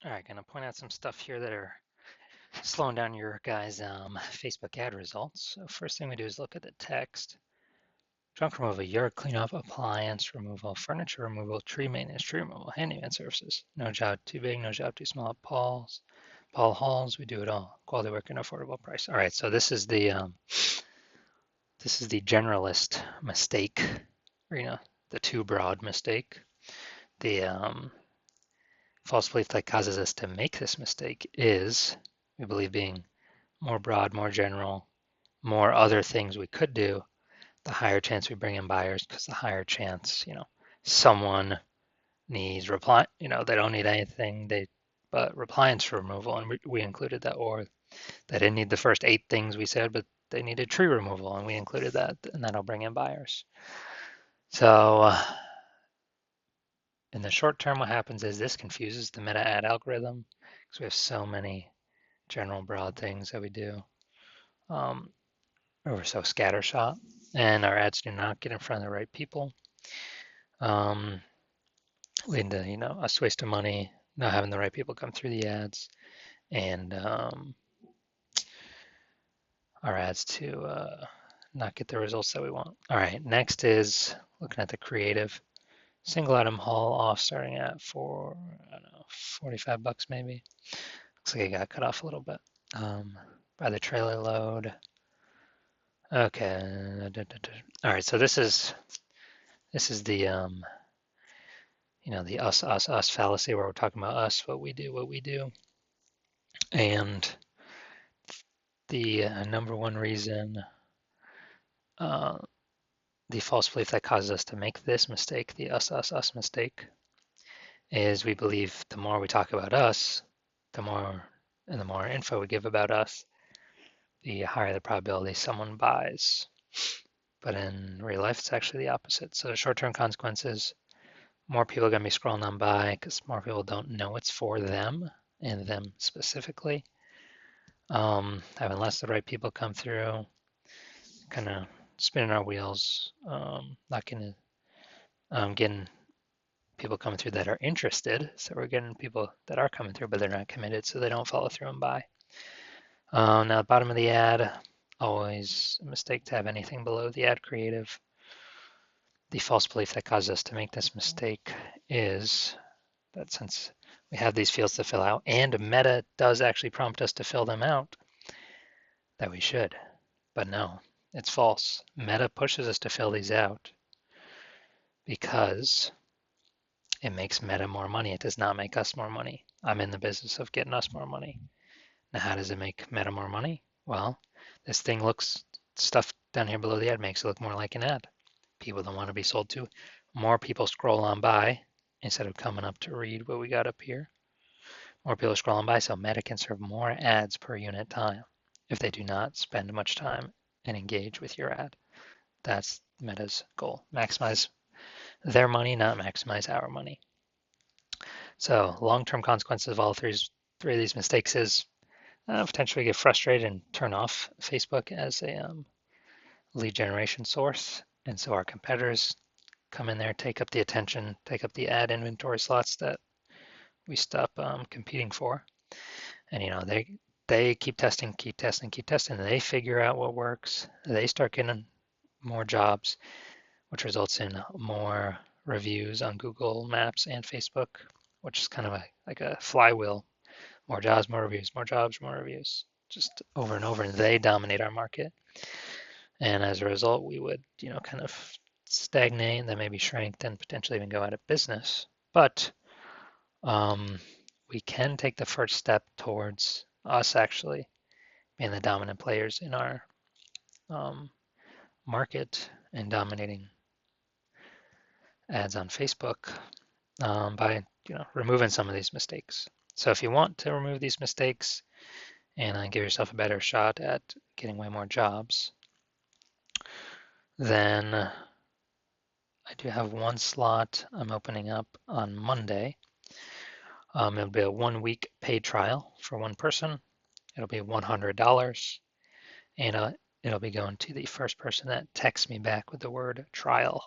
All right, gonna point out some stuff here that are slowing down your guys' Facebook ad results. So first thing we do is look at the text. Junk removal, yard cleanup, appliance removal, furniture removal, tree maintenance, tree removal, handyman services. No job too big, no job too small. Paul Halls, we do it all. Quality work and affordable price. All right, so this is the generalist mistake, or the too broad mistake. The false belief that causes us to make this mistake is, we believe, being more broad, more general, more other things we could do, the higher chance we bring in buyers, because the higher chance, someone needs reply, they don't need anything, but appliance removal, and we included that, or they didn't need the first 8 things we said, but they needed tree removal, and we included that, and that'll bring in buyers. So in the short term, what happens is this confuses the meta ad algorithm because we have so many general broad things that we do. We're so scattershot, and our ads do not get in front of the right people, leading to us wasting money, not having the right people come through the ads, and our ads to not get the results that we want. All right, next is looking at the creative. Single item haul off starting at I don't know, 45 bucks maybe. Looks like it got cut off a little bit. By the trailer load. Okay. All right, so this is the the us fallacy where we're talking about us, what we do. And the number one reason, uh, the false belief that causes us to make this mistake, the us mistake, is we believe the more we talk about us, the more info we give about us, the higher the probability someone buys. But in real life, it's actually the opposite. So the short-term consequences, more people are going to be scrolling on by because more people don't know it's for them and them specifically. Having less of the right people come through, kind of spinning our wheels, not getting people coming through that are interested. So we're getting people that are coming through, but they're not committed, so they don't follow through and buy. Now, the bottom of the ad, always a mistake to have anything below the ad creative. The false belief that causes us to make this mistake is that since we have these fields to fill out, and Meta does actually prompt us to fill them out, that we should. But no, it's false. Meta pushes us to fill these out because it makes Meta more money. It does not make us more money. I'm in the business of getting us more money. Now, how does it make Meta more money? Well, this thing looks, stuff down here below the ad makes it look more like an ad. People don't want to be sold to. More people scroll on by instead of coming up to read what we got up here. More people are scrolling by, so Meta can serve more ads per unit time if they do not spend much time and engage with your ad. That's Meta's goal. Maximize their money, not maximize our money. So long-term consequences of all three of these mistakes is potentially get frustrated and turn off Facebook as a lead generation source. And so our competitors come in there, take up the attention, take up the ad inventory slots that we stop competing for. And they keep testing, and they figure out what works. They start getting more jobs, which results in more reviews on Google Maps and Facebook, which is kind of like a flywheel. More jobs, more reviews, more jobs, more reviews, just over and over, and they dominate our market. And as a result, we would, kind of stagnate, then maybe shrink, then potentially even go out of business. But we can take the first step towards us actually being the dominant players in our market and dominating ads on Facebook by removing some of these mistakes. So if you want to remove these mistakes and give yourself a better shot at getting way more jobs, then I do have one slot I'm opening up on Monday. It'll be a 1-week paid trial for one person. It'll be $100, and it'll be going to the first person that texts me back with the word trial.